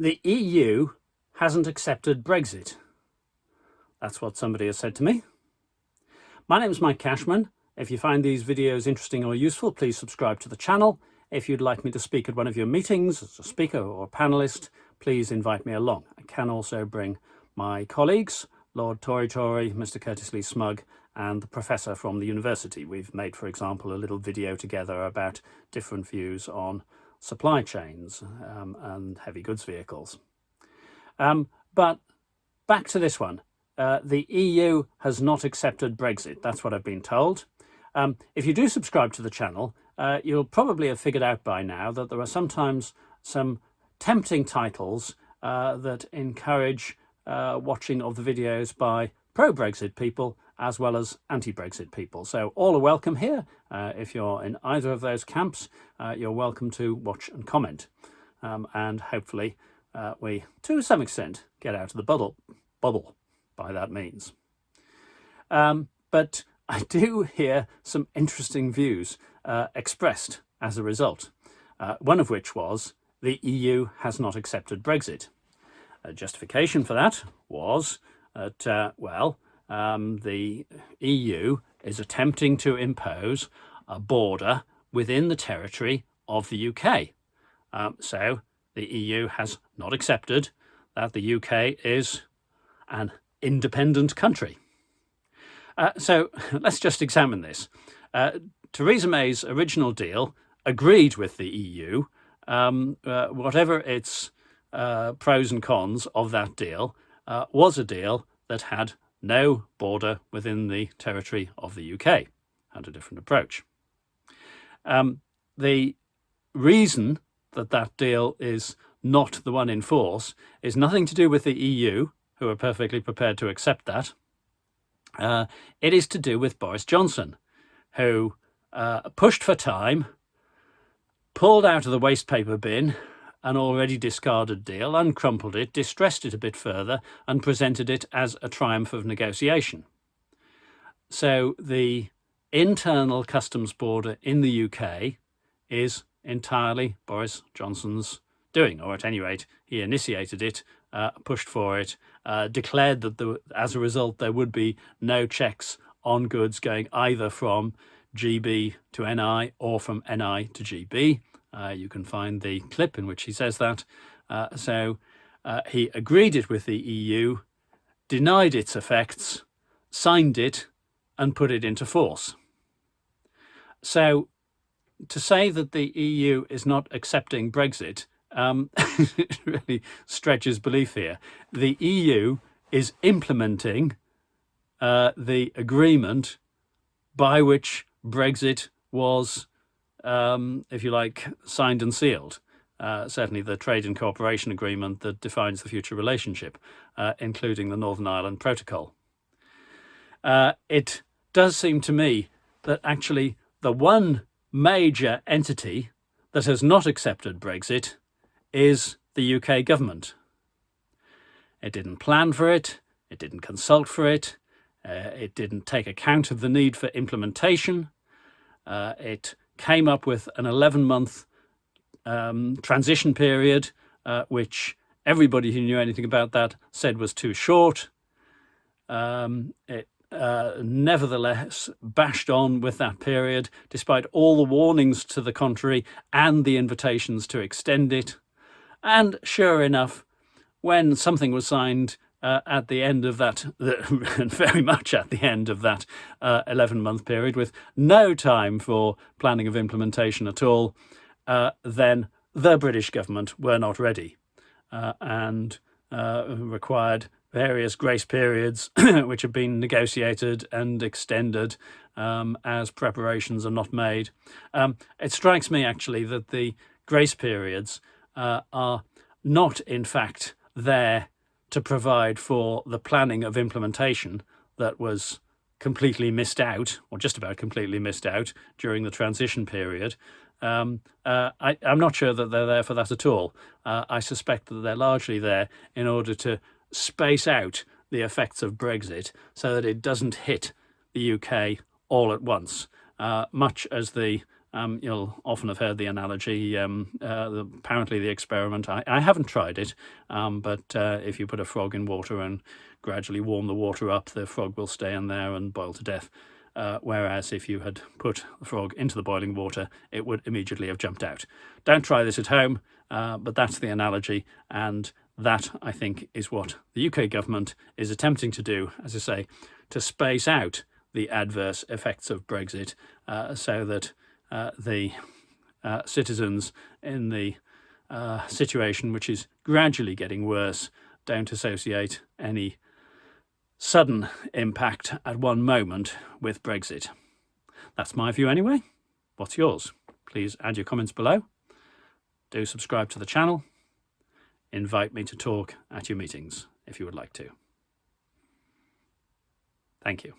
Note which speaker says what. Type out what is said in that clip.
Speaker 1: The EU hasn't accepted Brexit. That's what somebody has said to me. My name is Mike Cashman. If you find these videos interesting or useful, please subscribe to the channel. If you'd like me to speak at one of your meetings as a speaker or a panellist, please invite me along. I can also bring my colleagues, Lord Tory, Mr. Curtis Lee Smug, and the professor from the university. We've made, for example, a little video together about different views on supply chains and heavy goods vehicles. But back to this one. The EU has not accepted Brexit. That's what I've been told. If you do subscribe to the channel, you'll probably have figured out by now that there are sometimes some tempting titles that encourage watching of the videos by pro-Brexit people as well as anti-Brexit people. So all are welcome here. If you're in either of those camps, you're welcome to watch and comment. And hopefully we, to some extent, get out of the bubble by that means. But I do hear some interesting views expressed as a result, one of which was the EU has not accepted Brexit. A justification for that was that, the EU is attempting to impose a border within the territory of the UK. So the EU has not accepted that the UK is an independent country. So let's just examine this. Theresa May's original deal agreed with the EU. Whatever its pros and cons of that deal, was a deal that had no border within the territory of the UK, had a different approach. The reason that that deal is not the one in force is nothing to do with the EU, who are perfectly prepared to accept that. It is to do with Boris Johnson, who pushed for time, pulled out of the waste paper bin an already discarded deal, uncrumpled it, distressed it a bit further, and presented it as a triumph of negotiation. So the internal customs border in the UK is entirely Boris Johnson's doing, or at any rate, he initiated it, pushed for it, declared that as a result there would be no checks on goods going either from GB to NI or from NI to GB. You can find the clip in which he says that. So he agreed it with the EU, denied its effects, signed it, and put it into force. So to say that the EU is not accepting Brexit it really stretches belief here. The EU is implementing the agreement by which Brexit was, if you like, signed and sealed. Certainly the Trade and Cooperation Agreement that defines the future relationship, including the Northern Ireland Protocol. It does seem to me that actually the one major entity that has not accepted Brexit is the UK government. It didn't plan for it, it didn't consult for it, it didn't take account of the need for implementation. It came up with an 11-month transition period, which everybody who knew anything about that said was too short. It nevertheless bashed on with that period, despite all the warnings to the contrary and the invitations to extend it. And sure enough, when something was signed at the end of that, very much at the end of that 11-month period, with no time for planning of implementation at all, then the British government were not ready and required various grace periods which have been negotiated and extended as preparations are not made. It strikes me actually that the grace periods are not in fact there to provide for the planning of implementation that was completely missed out, or just about completely missed out, during the transition period. I'm not sure that they're there for that at all. I suspect that they're largely there in order to space out the effects of Brexit so that it doesn't hit the UK all at once, much as the You'll often have heard the analogy, apparently the experiment. I haven't tried it, but if you put a frog in water and gradually warm the water up, the frog will stay in there and boil to death. Whereas if you had put the frog into the boiling water, it would immediately have jumped out. Don't try this at home, but that's the analogy, and that, I think, is what the UK government is attempting to do, as I say, to space out the adverse effects of Brexit so that the citizens in the situation, which is gradually getting worse, don't associate any sudden impact at one moment with Brexit. That's my view anyway. What's yours? Please add your comments below. Do subscribe to the channel. Invite me to talk at your meetings if you would like to. Thank you.